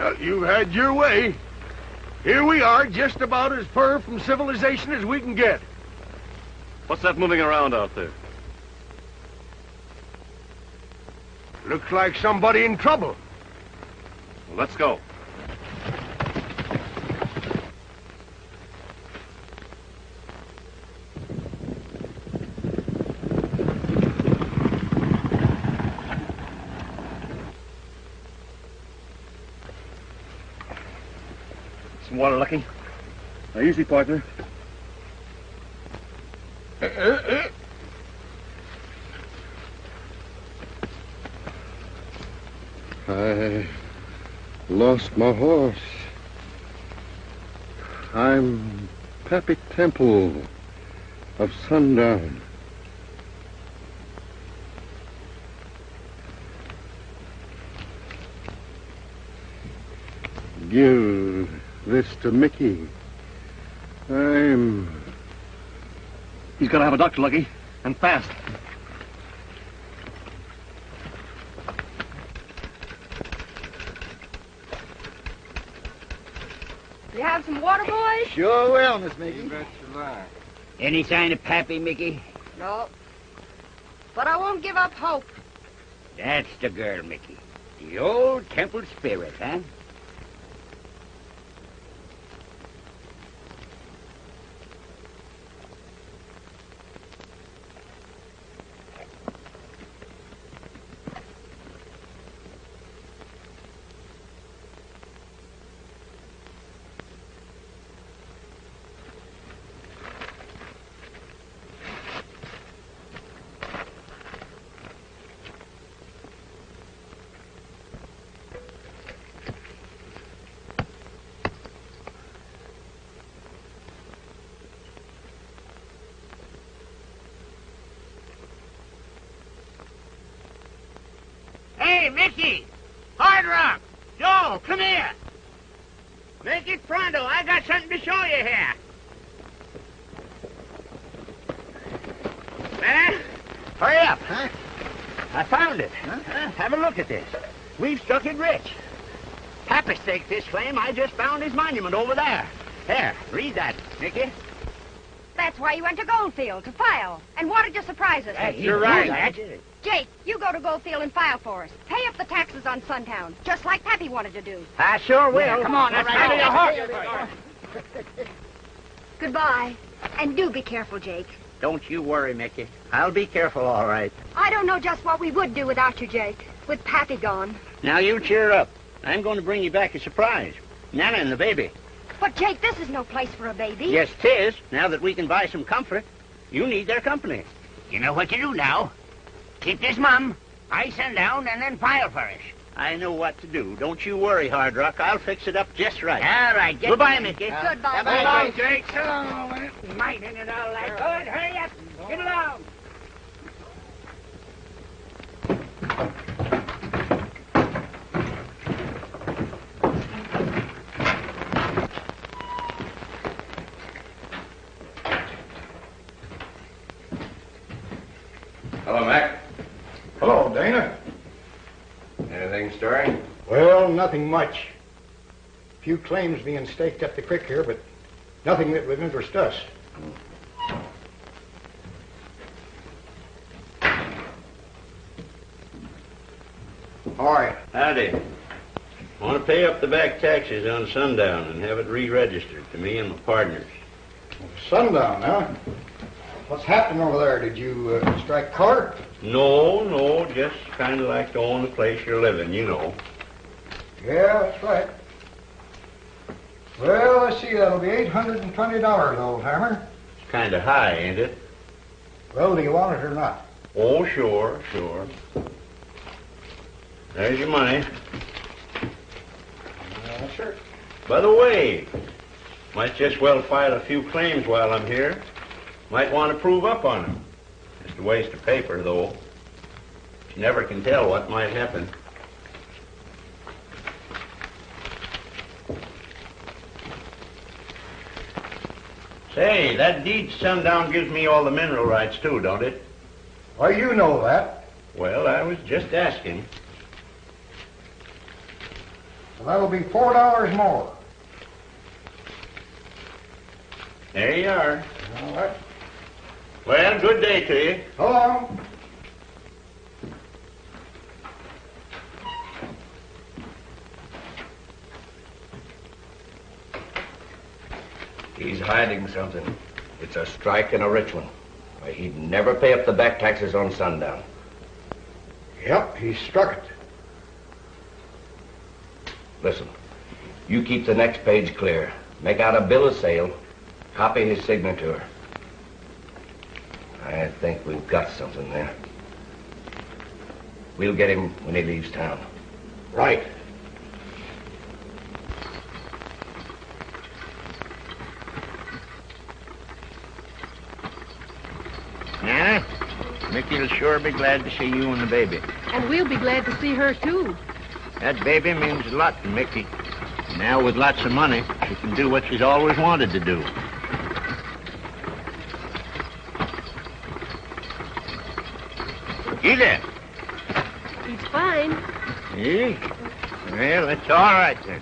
Well, you had your way. Here we are, just about as far from civilization as we can get. What's that moving around out there? Looks like somebody in trouble. Well, let's go. Some water, Lucky? Easy, partner. I lost my horse. I'm Pappy Temple of Sundown. Give this to Mickey. He's got to have a doctor, Lucky, and fast. You have some water, boys? Sure will, Miss Mickey. You bet you lie. Any sign of Pappy, Mickey? No. But I won't give up hope. That's the girl, Mickey. The old temple spirit, huh? Hey, Mickey! Hardrock! Joe, come here! Make it pronto. I got something to show you here. Well, hurry up. Huh? I found it. Huh? Have a look at this. We've struck it rich. Pappy staked this claim. I just found his monument over there. Here, read that, Mickey. That's why you went to Goldfield, to file. And what did you surprise us? You're right. That's it. Jake, you go to Goldfield and file for us. Pay up the taxes on Sundown, just like Pappy wanted to do. I sure will. Yeah, come on, let's go. right. Goodbye. And do be careful, Jake. Don't you worry, Mickey. I'll be careful, all right. I don't know just what we would do without you, Jake, with Pappy gone. Now you cheer up. I'm going to bring you back a surprise. Nana and the baby. But, Jake, this is no place for a baby. Yes, 'tis. Now that we can buy some comfort, you need their company. You know what to do now. Keep this mum. I send down and then file for us. I know what to do. Don't you worry, Hardrock. I'll fix it up just right. All right. Goodbye, Mickey. Goodbye. Bye, Jake. So long. Mighty and all that. Good. Hurry up. Get along. Hello, Mac. Hello, Dana. Anything stirring? Well, nothing much. A few claims being staked up the creek here, but nothing that would interest us. All right. Howdy. I want to pay up the back taxes on Sundown and have it re-registered to me and my partners. Sundown, huh? What's happening over there? Did you strike color? No, just kind of like to own the place you're living, you know. Yeah, that's right. Well, let's see, that'll be $820, old hammer. It's kind of high, ain't it? Well, do you want it or not? Oh, sure. There's your money. Sure. By the way, might just well file a few claims while I'm here. Might want to prove up on them. Just a waste of paper, though. You never can tell what might happen. Say, that deed to Sundown gives me all the mineral rights, too, don't it? Why, you know that. Well, I was just asking. So that'll be $4 more. There you are. All right. Well, good day to you. So long. He's hiding something. It's a strike and a rich one. Why, he'd never pay up the back taxes on sundown. Yep, he struck it. Listen, you keep the next page clear. Make out a bill of sale. Copy his signature. I think we've got something there. We'll get him when he leaves town. Right. Nana, Mickey'll sure be glad to see you and the baby. And we'll be glad to see her, too. That baby means a lot to Mickey. Now, with lots of money, she can do what she's always wanted to do. You there? He's fine. Eh? Well, it's all right then.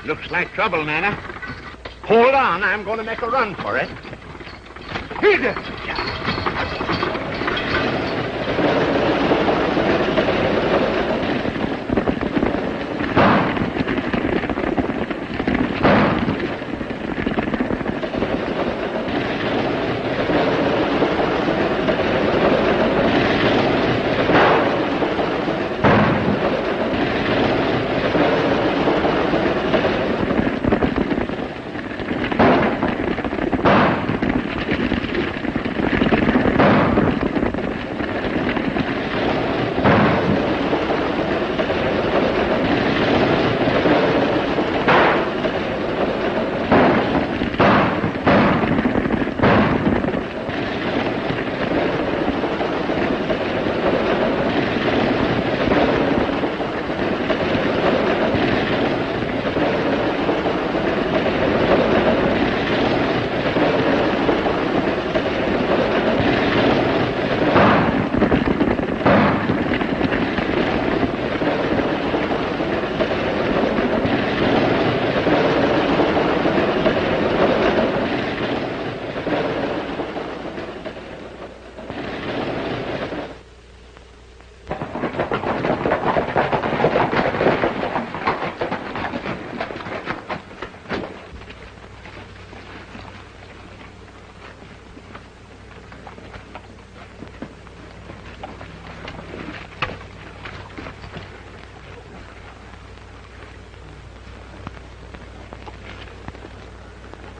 Looks like trouble, Nana. Hold on, I'm going to make a run for it. Here it is.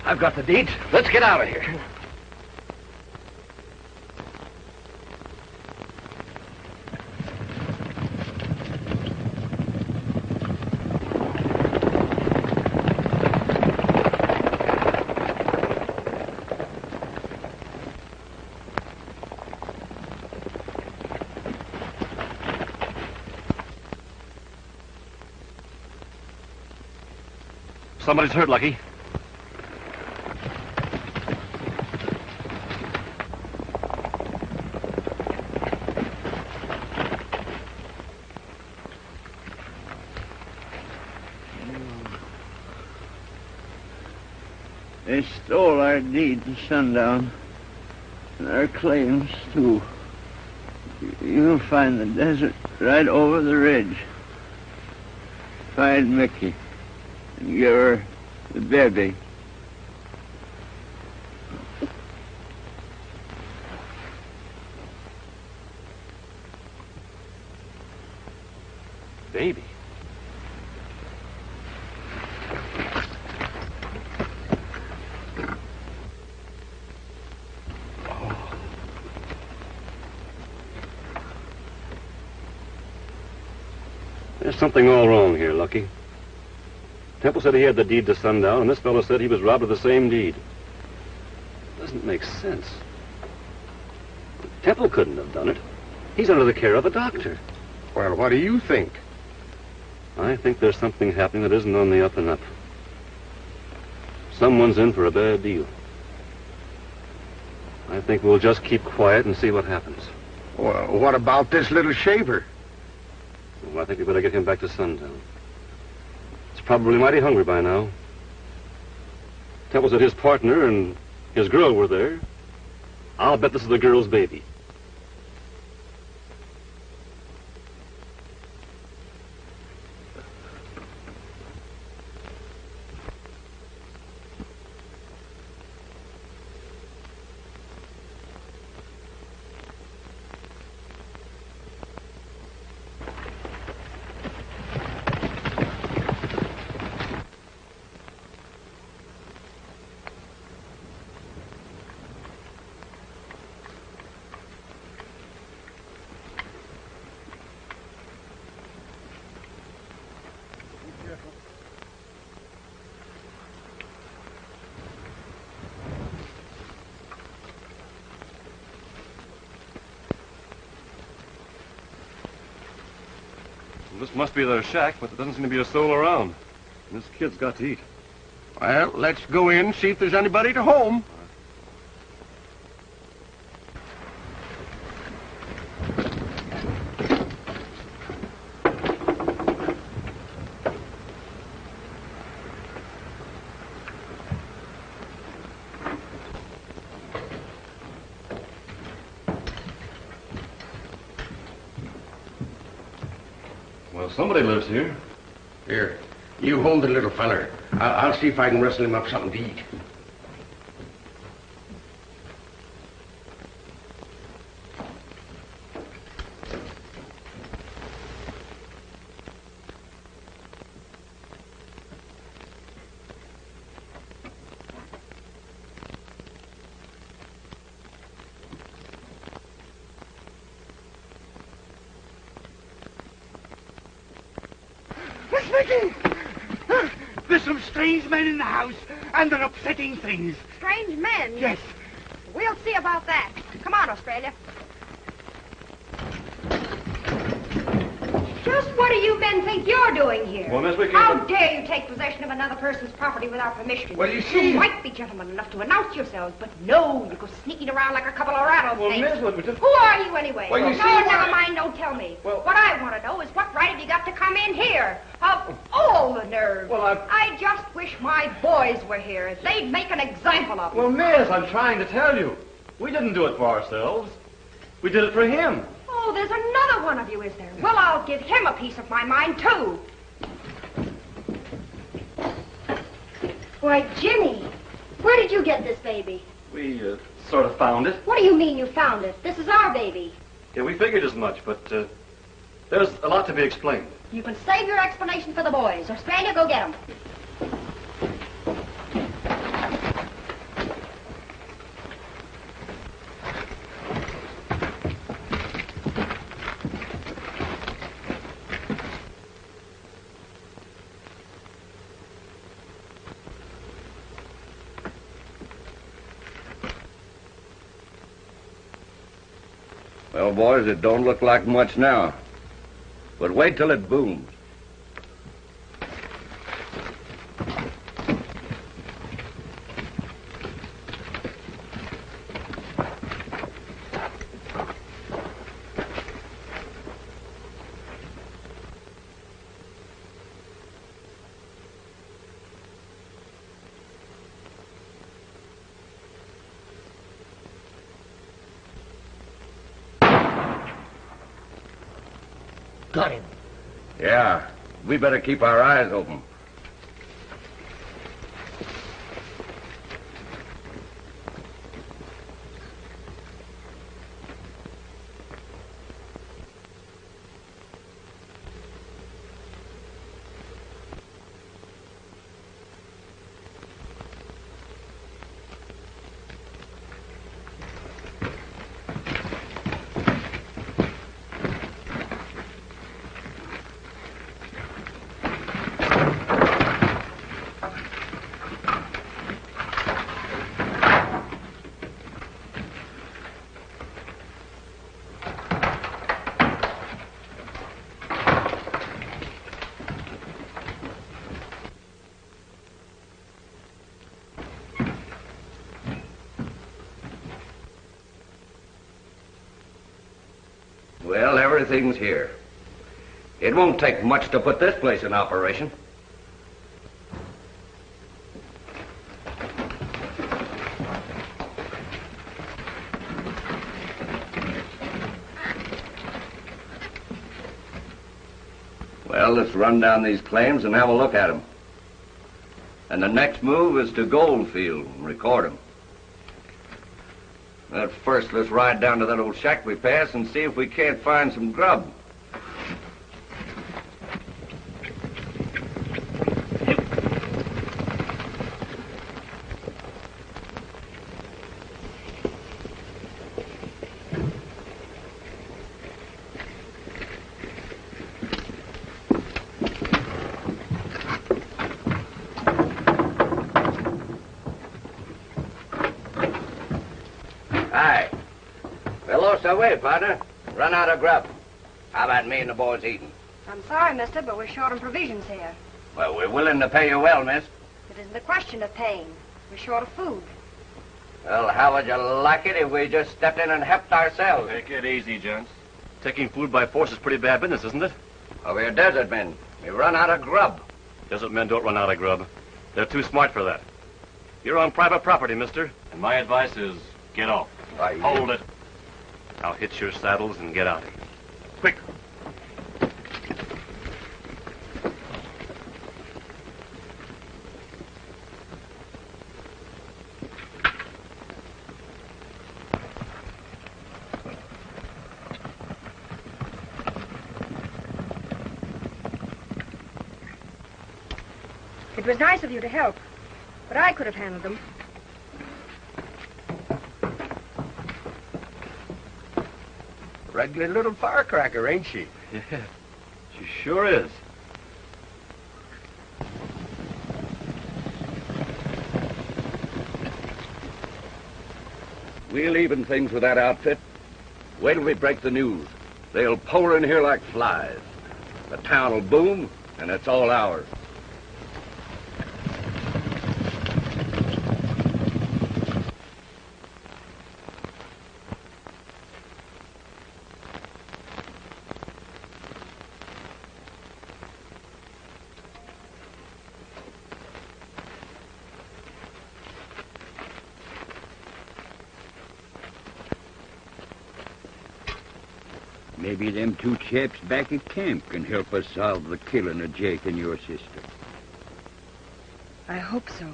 I've got the deeds. Let's get out of here. Somebody's hurt, Lucky. They stole our deed to sundown, and our claims, too. You'll find the desert right over the ridge. Find Mickey, and give her the baby. Baby? There's something all wrong here, Lucky. Temple said he had the deed to sundown, and this fellow said he was robbed of the same deed. Doesn't make sense. Temple couldn't have done it. He's under the care of a doctor. Well, what do you think? I think there's something happening that isn't on the up and up. Someone's in for a bad deal. I think we'll just keep quiet and see what happens. Well, what about this little shaver? Well, I think we better get him back to Sundown. He's probably mighty hungry by now. Temple said his partner and his girl were there. I'll bet this is the girl's baby. This must be their shack, but there doesn't seem to be a soul around. And this kid's got to eat. Well, let's go in, see if there's anybody to home. Well, somebody lives here. Here, you hold the little feller. I'll see if I can wrestle him up something to eat. Mickey! There's some strange men in the house, and they're upsetting things. Strange men? Yes. We'll see about that. Come on, Australia. Just what do you men think you're doing here? Well, Miss, we How can't... dare you take possession of another person's property without permission? Well, you see... You might be gentlemen enough to announce yourselves, but no, you go sneaking around like a couple of rattlesnakes. Well, Miss, what we just... Who are you, anyway? Well, you no, see, never mind, don't tell me. Well... What I want to know is what right have you got to come in here? Of all the nerve. Well, I just wish my boys were here. They'd make an example of them. Well, Miss, I'm trying to tell you. We didn't do it for ourselves. We did it for him. Oh, there's another one of you, is there? Well, I'll give him a piece of my mind, too. Why, Jimmy, where did you get this baby? We sort of found it. What do you mean you found it? This is our baby. Yeah, we figured as much, but there's a lot to be explained. You can save your explanation for the boys. Australia, go get them. Well, boys, it don't look like much now. But wait till it booms. Got him. Yeah, we better keep our eyes open. Well, everything's here. It won't take much to put this place in operation. Well, let's run down these claims and have a look at them. And the next move is to Goldfield and record them. But first, let's ride down to that old shack we passed and see if we can't find some grub. Away, partner. Run out of grub. How about me and the boys eating? I'm sorry, mister, but we're short on provisions here. Well, we're willing to pay you well, miss. It isn't a question of paying. We're short of food. Well, how would you like it if we just stepped in and helped ourselves? Take it easy, gents. Taking food by force is pretty bad business, isn't it? Well, we're desert men. We run out of grub. Desert men don't run out of grub. They're too smart for that. You're on private property, mister, and my advice is get off. Hold it. Now hitch your saddles and get out of here. Quick. It was nice of you to help, but I could have handled them. Regular little firecracker, ain't she? Yeah, she sure is. We'll even things with that outfit. Wait till we break the news. They'll pour in here like flies. The town will boom, and it's all ours. Maybe them two chaps back at camp can help us solve the killing of Jake and your sister. I hope so.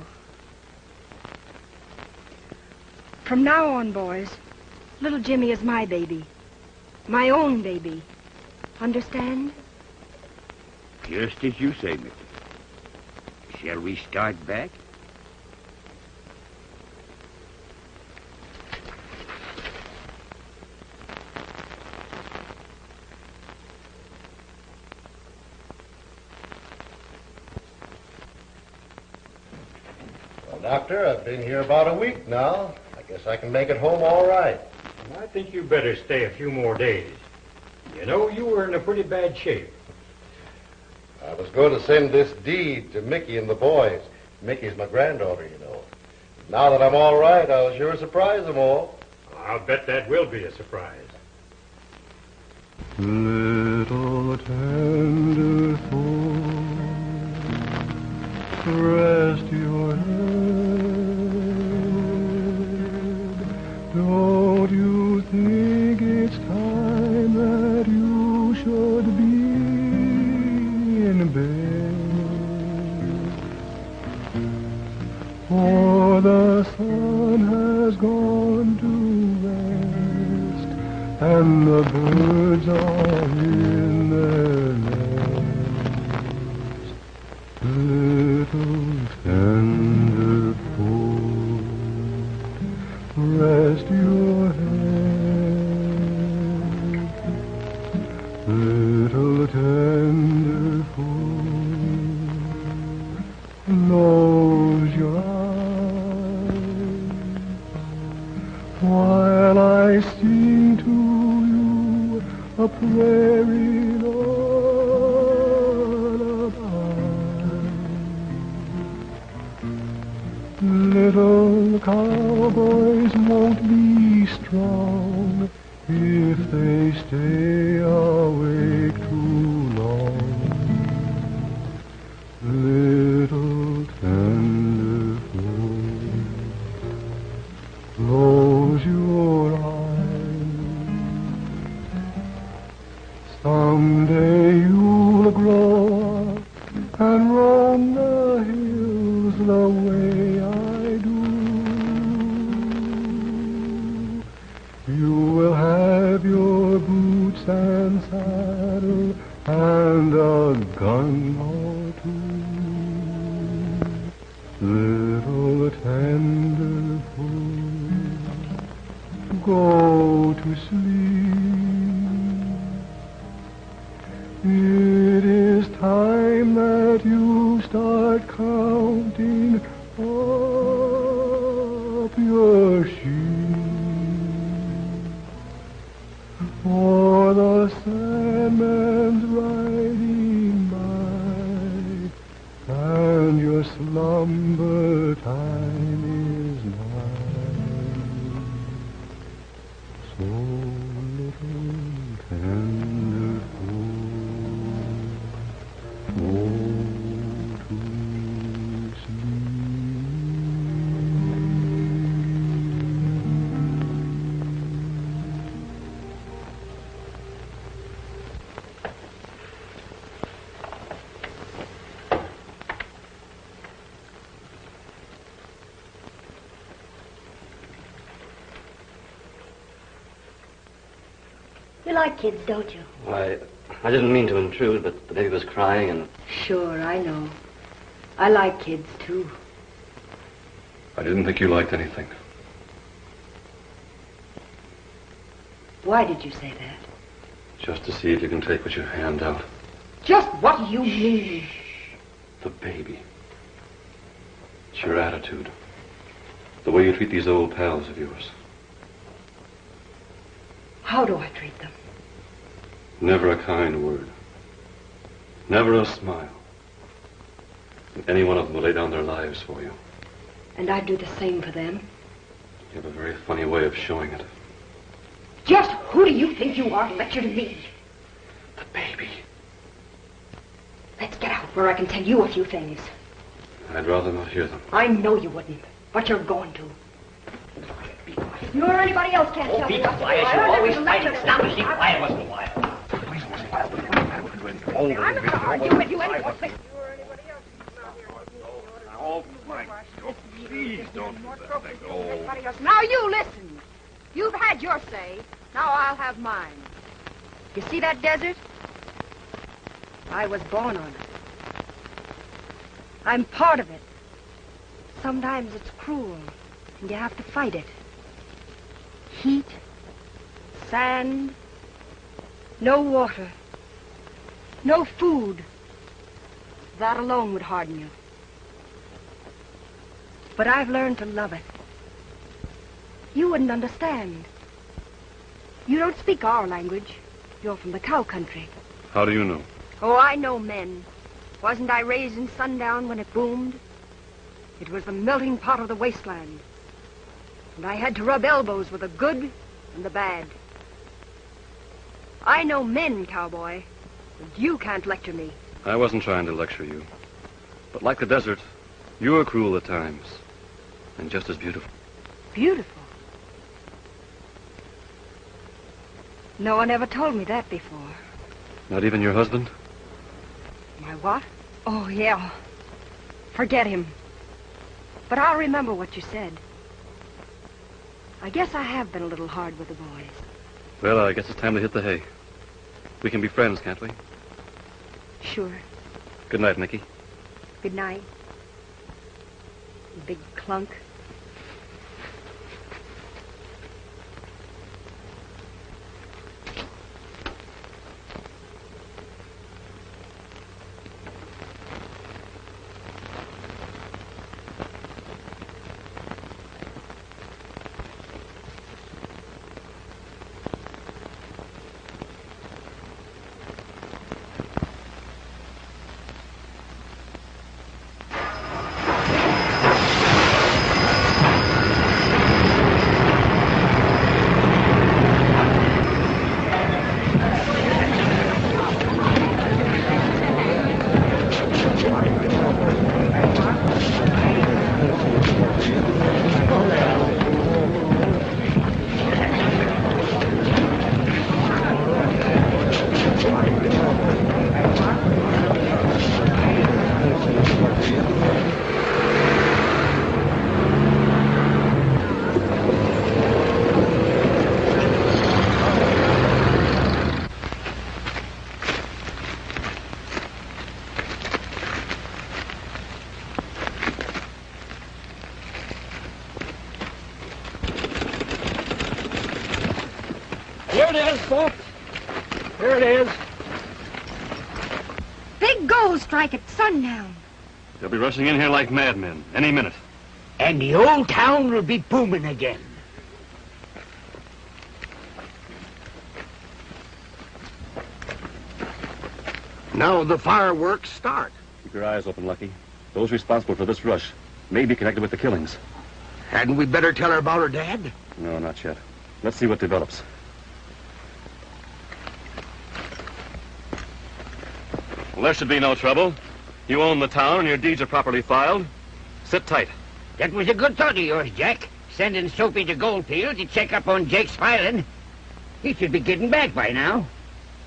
From now on, boys, little Jimmy is my baby. My own baby. Understand? Just as you say, Mickey. Shall we start back? Doctor, I've been here about a week now. I guess I can make it home all right. I think you better stay a few more days. You know, you were in a pretty bad shape. I was going to send this deed to Mickey and the boys. Mickey's my granddaughter, you know. Now that I'm all right, I'll sure surprise them all. I'll bet that will be a surprise. Little tender fool, rest your head. Don't you think it's time that you should be in bed? For the sun has gone to rest, and the birds are in their nest. Little tender fool, rest your head. Little tender fool, close your eyes while I sing to you a prairie lullaby. Little cowboys won't be strong if they stay awake too long. Little tender fool, close your eyes. Someday you'll grow up and roam the hills the way I do. You will have your boots and saddle and a gun or two. Little tender fool, go to sleep. It is time that you start counting up your sheep. For the Sandman's riding by, and your slumber time is nigh. So little tender fool, go to sleep. You like kids, don't you? Why, I didn't mean to intrude, but the baby was crying and... Sure, I know. I like kids, too. I didn't think you liked anything. Why did you say that? Just to see if you can take what you hand out. Just what do you mean? The baby. It's your attitude. The way you treat these old pals of yours. How do I treat them? Never a kind word. Never a smile. And any one of them will lay down their lives for you. And I'd do the same for them. You have a very funny way of showing it. Just who do you think you are to lecture to me? The baby. Let's get out where I can tell you a few things. I'd rather not hear them. I know you wouldn't, but you're going to. Be quiet. You or anybody else can't tell me what to do. Be quiet. You're always fighting. Stop and keep quiet once in a while. I'm not going to argue with you anymore. Oh, my God, please don't do that thing. Oh. Now you listen. You've had your say. Now I'll have mine. You see that desert? I was born on it. I'm part of it. Sometimes it's cruel, and you have to fight it. Heat, sand, no water, no food. That alone would harden you. But I've learned to love it. You wouldn't understand. You don't speak our language. You're from the cow country. How do you know? Oh, I know men. Wasn't I raised in sundown when it boomed? It was the melting pot of the wasteland. And I had to rub elbows with the good and the bad. I know men, cowboy. And you can't lecture me. I wasn't trying to lecture you. But like the desert, you are cruel at times. And just as beautiful. Beautiful? No one ever told me that before. Not even your husband? My what? Oh, yeah. Forget him. But I'll remember what you said. I guess I have been a little hard with the boys. Well, I guess it's time to hit the hay. We can be friends, can't we? Sure. Good night, Nicky. Good night. Big clunk. Here it is. Big gold strike at sundown. They'll be rushing in here like madmen any minute. And the old town will be booming again. Now the fireworks start. Keep your eyes open, Lucky. Those responsible for this rush may be connected with the killings. Hadn't we better tell her about her dad? No, not yet. Let's see what develops. Well, there should be no trouble. You own the town and your deeds are properly filed. Sit tight. That was a good thought of yours, Jack. Sending Soapy to Goldfield to check up on Jake's filing. He should be getting back by now.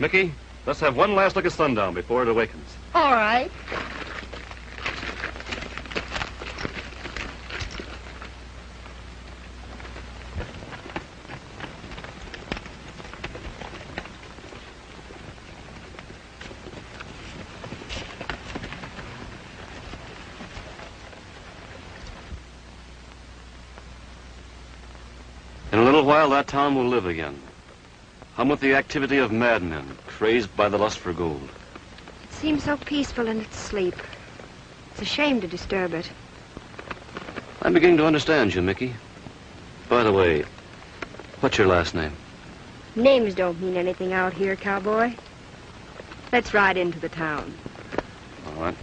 Mickey, let's have one last look at sundown before it awakens. All right. In a little while, that town will live again. Hum with the activity of madmen, crazed by the lust for gold. It seems so peaceful in its sleep. It's a shame to disturb it. I'm beginning to understand you, Mickey. By the way, what's your last name? Names don't mean anything out here, cowboy. Let's ride into the town. All right.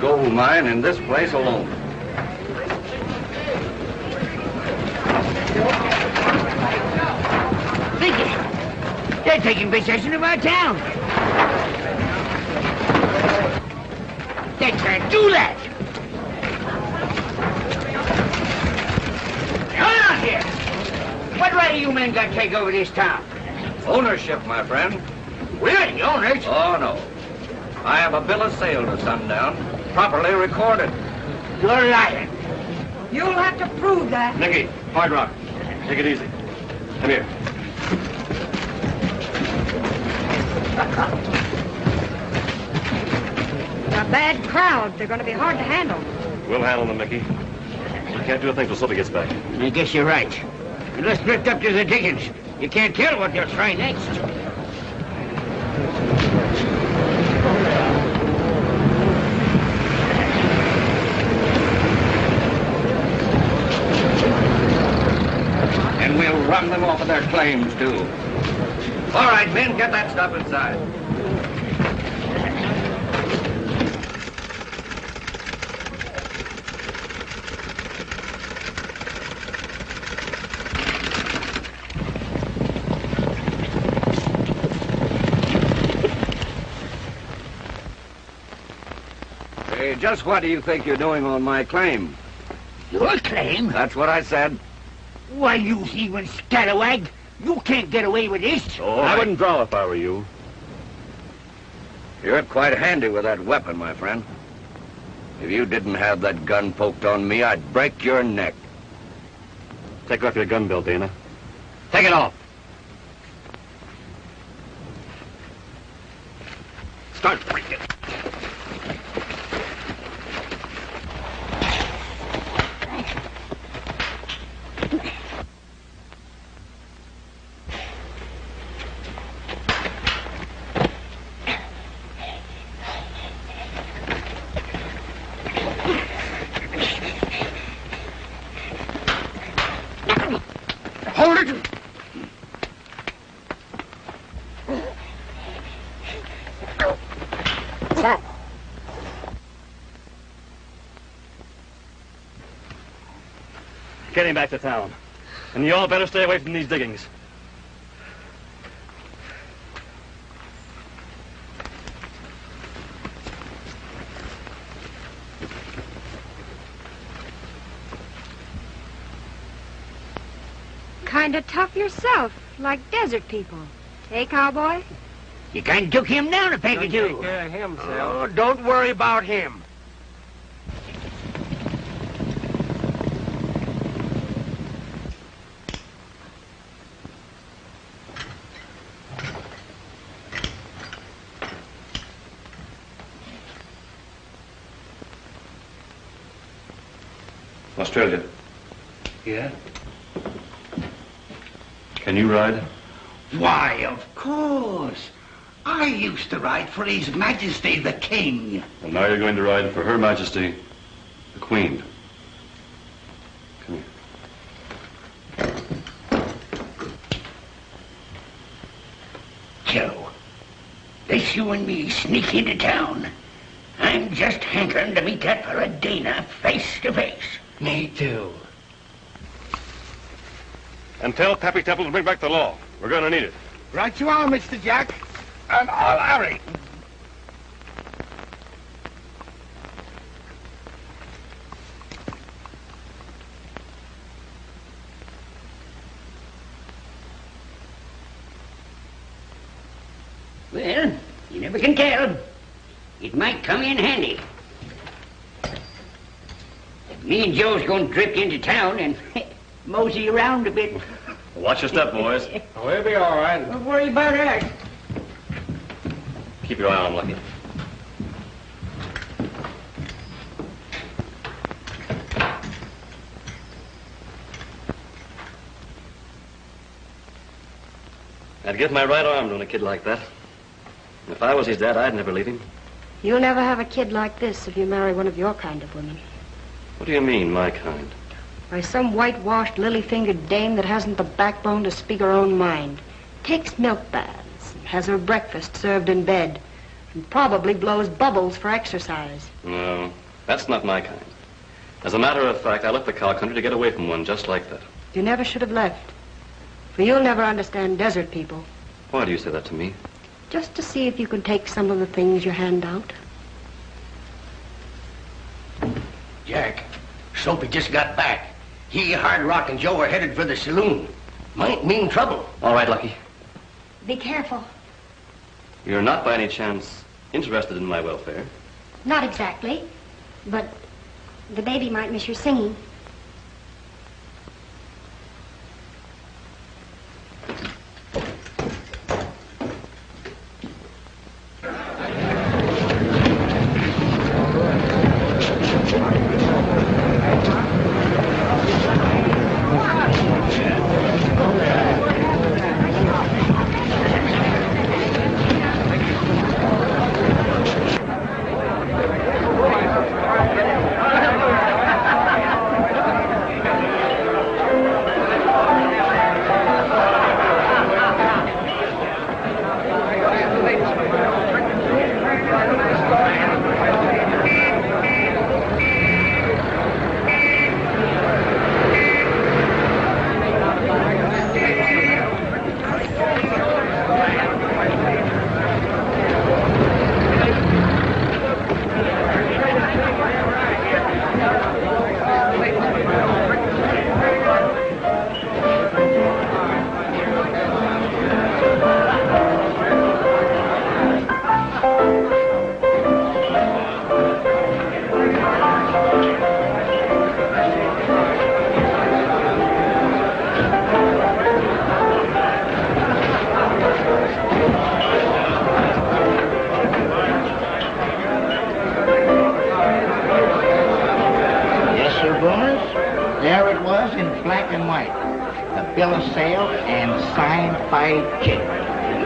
Gold mine in this place alone. They're taking possession of our town. They can't do that. Hold on here. What right do you men got to take over this town? Ownership, my friend. We're the owners. Oh, no. I have a bill of sale to sundown, properly recorded. You're lying. You'll have to prove that. Nicky, Hardrock, take it easy. Come here. They're a bad crowd. They're going to be hard to handle. We'll handle them, Mickey. We can't do a thing till Soapy gets back. I guess you're right. And let's drift up to the diggings. You can't tell what they'll try next. And we'll run them off of their claims, too. All right, men, get that stuff inside. Hey, just what do you think you're doing on my claim? Your claim? That's what I said. Why, you thieving scalawag! You can't get away with this. I wouldn't draw if I were you. You're quite handy with that weapon, my friend. If you didn't have that gun poked on me, I'd break your neck. Take off your gun belt, Dana. Take it off. Start breaking. Get him back to town. And you all better stay away from these diggings. Kinda tough yourself, like desert people. Eh, cowboy? You kind of took him down a peg or two. Take care of himself. Oh, don't worry about him. Australia. Yeah? Can you ride? Why, of course. I used to ride for His Majesty the King. Well, now you're going to ride for Her Majesty, the Queen. Come here. Joe, this you and me sneak into town. I'm just hankering to meet that fella Dana face to face. Me too. And tell Pappy Temple to bring back the law. We're going to need it. Right you are, Mr. Jack. And I'll hurry. Well, you never can tell. It might come in handy. Me and Joe's going to drift into town and mosey around a bit. Watch your step, boys. We'll be all right. Don't worry about that. Keep your eye on Lucky. I'd give my right arm to a kid like that. If I was his dad, I'd never leave him. You'll never have a kid like this if you marry one of your kind of women. What do you mean, my kind? By some whitewashed, lily-fingered dame that hasn't the backbone to speak her own mind. Takes milk baths, has her breakfast served in bed, and probably blows bubbles for exercise. No, that's not my kind. As a matter of fact, I left the cow country to get away from one just like that. You never should have left. For you'll never understand desert people. Why do you say that to me? Just to see if you can take some of the things you hand out. Jack, Soapy just got back. He, Hardrock, and Joe are headed for the saloon. Might mean trouble. All right, Lucky. Be careful. You're not by any chance interested in my welfare? Not exactly, but the baby might miss your singing. Bill of sale and signed by Jake.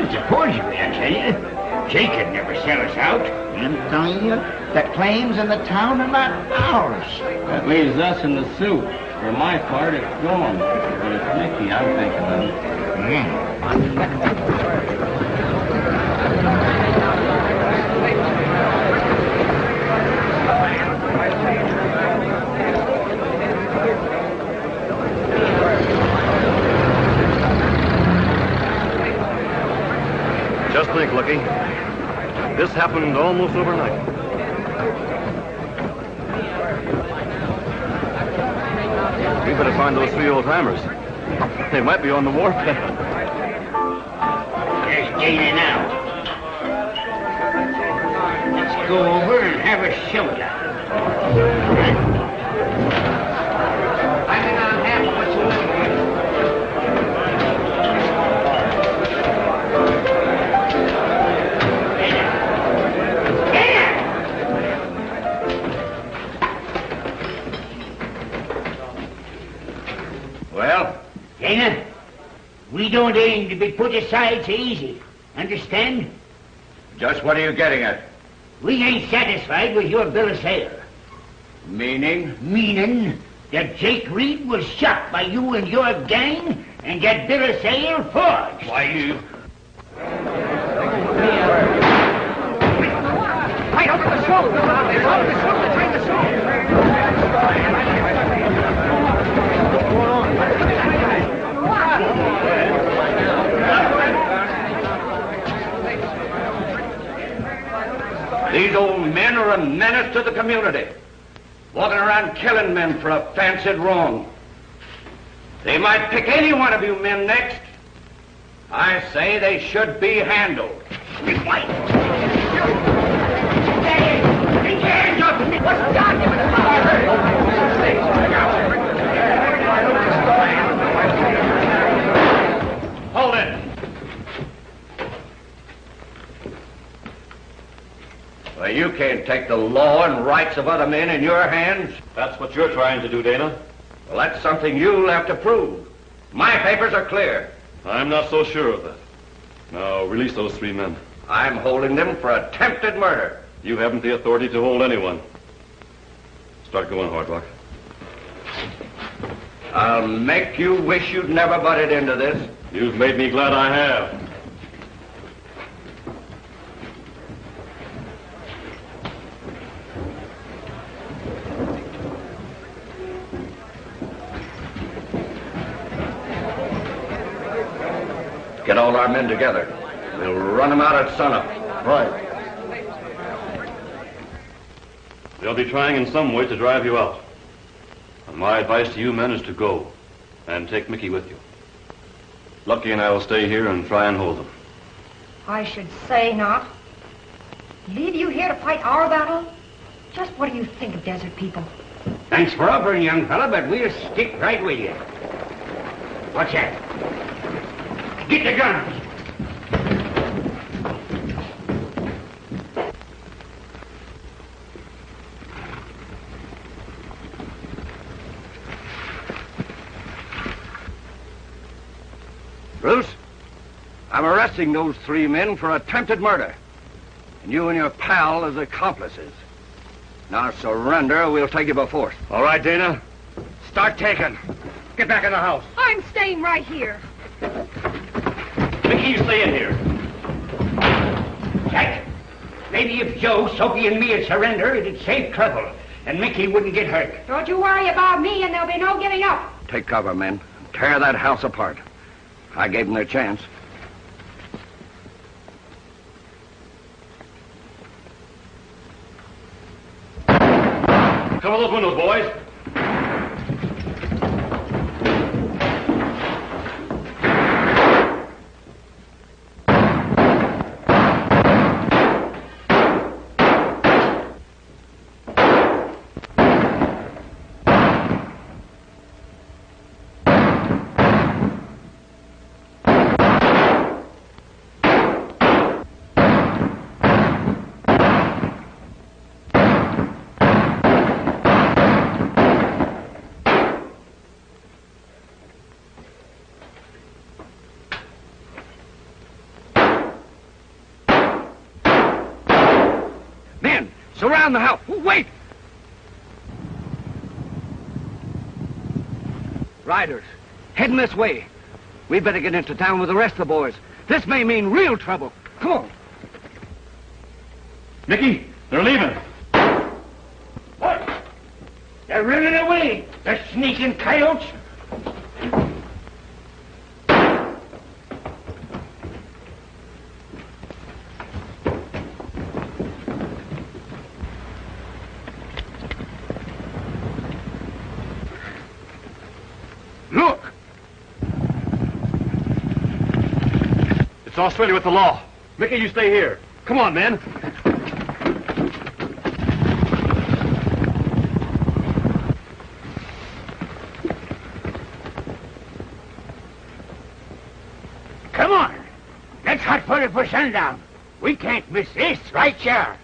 It's a forgery, I tell you. Jake could never sell us out. I'm telling you, the claims in the town are not ours. That leaves us in the soup. For my part, it's gone. But it's Mickey I'm thinking of. Lucky. This happened almost overnight. We better find those three old-timers. They might be on the warpath. There's Dana now. Let's go over and have a shoulder. I think I'll have what's over here. Well? Dana, we don't aim to be put aside so easy. Understand? Just what are you getting at? We ain't satisfied with your bill of sale. Meaning? Meaning that Jake Reed was shot by you and your gang and that bill of sale forged. Why, you... Right over the slope! Over the slope behind the slope! These old men are a menace to the community. Walking around killing men for a fancied wrong. They might pick any one of you men next. I say they should be handled. Be quiet. Hey, get your hands off of me. What's the document Hold it. Well, you can't take the law and rights of other men in your hands. That's what you're trying to do, Dana. Well, that's something you'll have to prove. My papers are clear. I'm not so sure of that. Now, release those three men. I'm holding them for attempted murder. You haven't the authority to hold anyone. Start going, Hardrock. I'll make you wish you'd never butted into this. You've made me glad I have. Get all our men together. We'll run them out at sunup. Right. They'll be trying in some way to drive you out. And my advice to you men is to go and take Mickey with you. Lucky and I will stay here and try and hold them. I should say not. Leave you here to fight our battle? Just what do you think of desert people? Thanks for offering, young fella, but we'll stick right with you. What's that? Get the guns. Bruce, I'm arresting those three men for attempted murder. And you and your pal as accomplices. Now surrender or we'll take you by force. All right, Dana. Start taking. Get back in the house. I'm staying right here. Mickey, you stay in here. Jack, maybe if Joe, Soapy, and me had surrender, it'd save trouble, and Mickey wouldn't get hurt. Don't you worry about me, and there'll be no giving up. Take cover, men. Tear that house apart. I gave them their chance. Cover those windows, boys. Surround the house. Wait! Riders, heading this way. We better get into town with the rest of the boys. This may mean real trouble. Come on. Mickey, they're leaving. What? They're running away. The sneaking coyotes. It's Australia with the law. Mickey, you stay here. Come on, men. Come on. Let's hot for it for sundown. We can't miss this right here.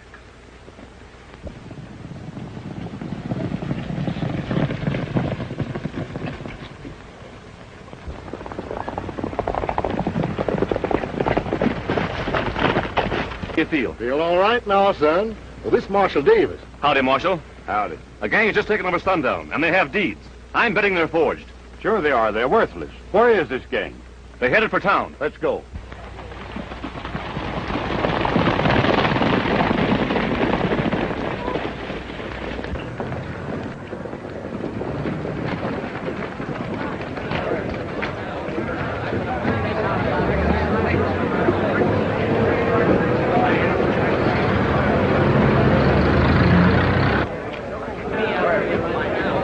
You feel? Feel all right now, son. Well, this Marshal Davis. Howdy, Marshal. Howdy. A gang has just taken over Sundown, and they have deeds. I'm betting they're forged. Sure they are. They're worthless. Where is this gang? They headed for town. Let's go.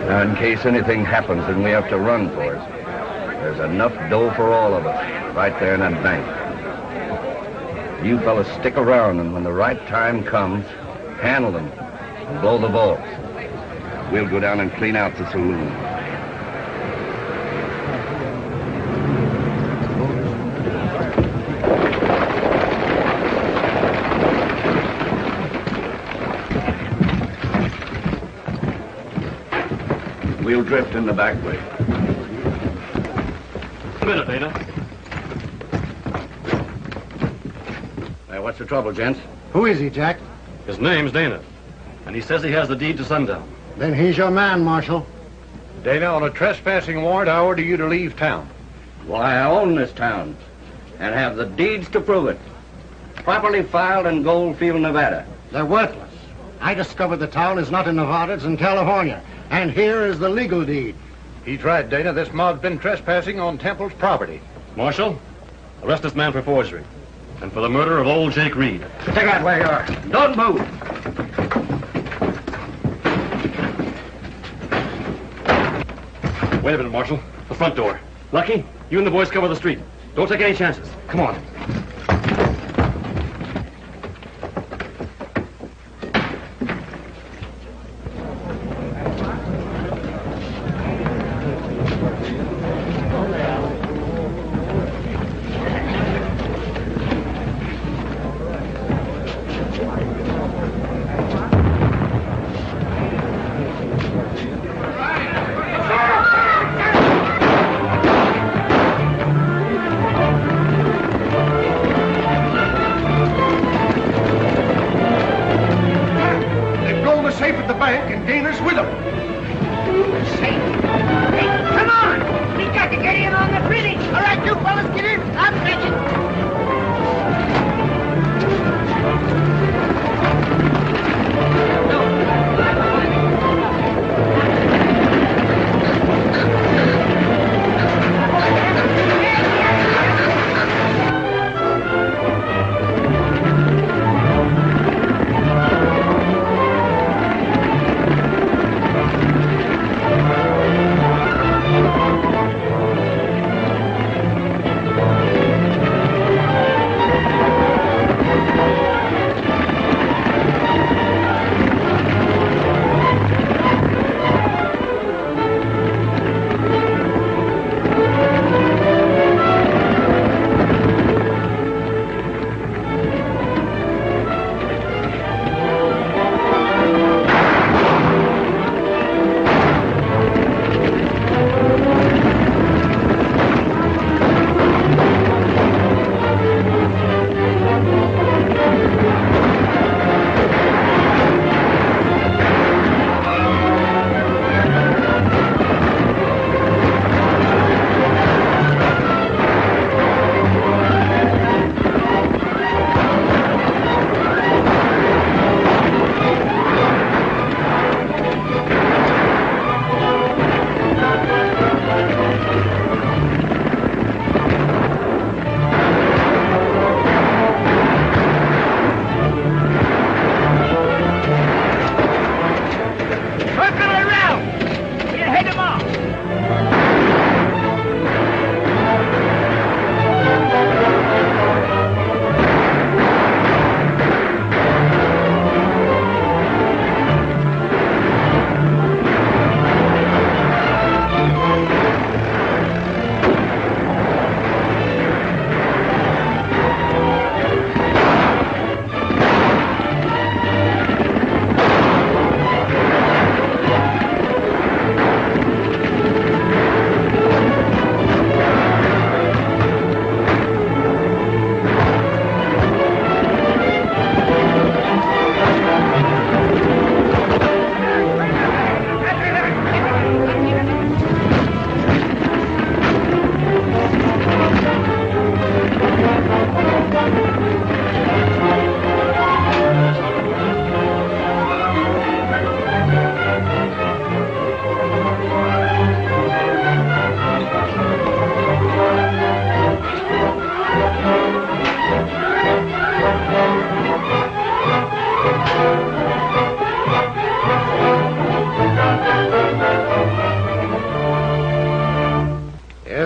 Now, in case anything happens and we have to run for it, there's enough dough for all of us right there in that bank. You fellas stick around, and when the right time comes, handle them and blow the balls. We'll go down and clean out the saloon. We'll drift in the back way. A minute, Dana. Hey, what's the trouble, gents? Who is he, Jack? His name's Dana, and he says he has the deed to Sundown. Then he's your man, Marshal. Dana, on a trespassing warrant, I order you to leave town. Why, I own this town and have the deeds to prove it. Properly filed in Goldfield, Nevada. They're worthless. I discovered the town is not in Nevada, it's in California. And here is the legal deed. He's right, Dana. This mob's been trespassing on Temple's property. Marshal, arrest this man for forgery and for the murder of old Jake Reed. Take out where you are. Don't move. Wait a minute, Marshal. The front door. Lucky, you and the boys cover the street. Don't take any chances. Come on.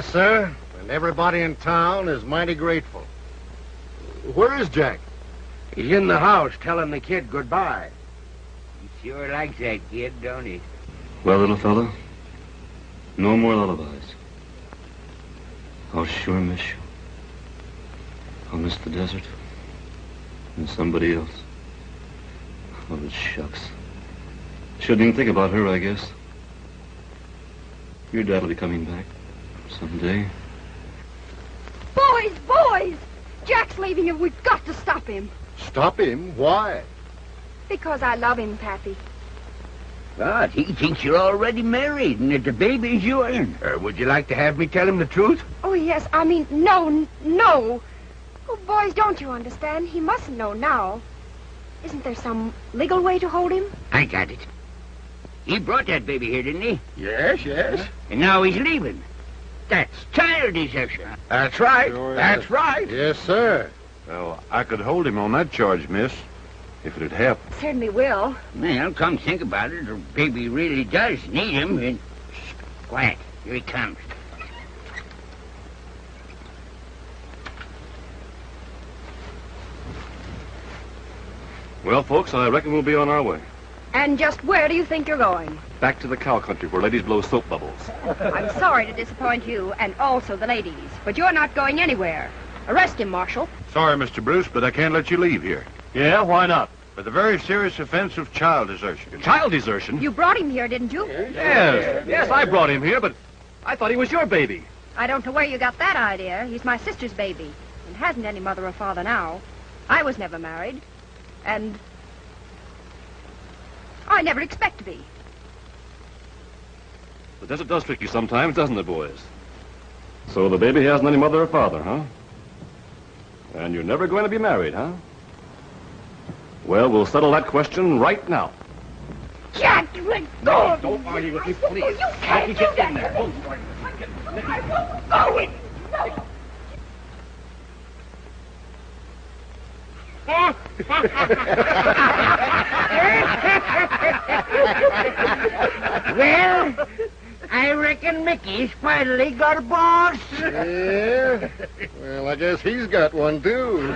Yes, sir. And everybody in town is mighty grateful. Where is Jack? He's in the house telling the kid goodbye. He sure likes that kid, don't he? Well, little fella, no more lullabies. I'll sure miss you. I'll miss the desert and somebody else. Oh, shucks. Shouldn't even think about her, I guess. Your dad will be coming back someday. Boys, boys! Jack's leaving you. We've got to stop him. Stop him? Why? Because I love him, Pappy. God, he thinks you're already married and that the baby's yours. Would you like to have me tell him the truth? Oh, yes. I mean, no. Oh, boys, don't you understand? He mustn't know now. Isn't there some legal way to hold him? I got it. He brought that baby here, didn't he? Yes. And now he's leaving. That's child desertion. That's right. Sure That's is. right. Yes, sir. Well, I could hold him on that charge, miss, if it'd happen. Certainly will. Well, come think about it. The baby really does need him. And... Shh, quiet. Here he comes. Well, folks, I reckon we'll be on our way. And just where do you think you're going? Back to the cow country where ladies blow soap bubbles. I'm sorry to disappoint you, and also the ladies, but you're not going anywhere. Arrest him, Marshal. Sorry, Mr. Bruce, but I can't let you leave here. Yeah, why not? For the very serious offense of child desertion. Child desertion? You brought him here, didn't you? Yes, I brought him here, but I thought he was your baby. I don't know where you got that idea. He's my sister's baby, and hasn't any mother or father now. I was never married, and I never expect to be. The desert does trick you sometimes, doesn't it, boys? So the baby hasn't any mother or father, huh? And you're never going to be married, huh? Well, we'll settle that question right now. Jack, let go! Don't argue with me, please. You can't do Get in that. there. I won't go in. No. Well, I reckon Mickey's finally got a boss. Yeah? Well, I guess he's got one, too.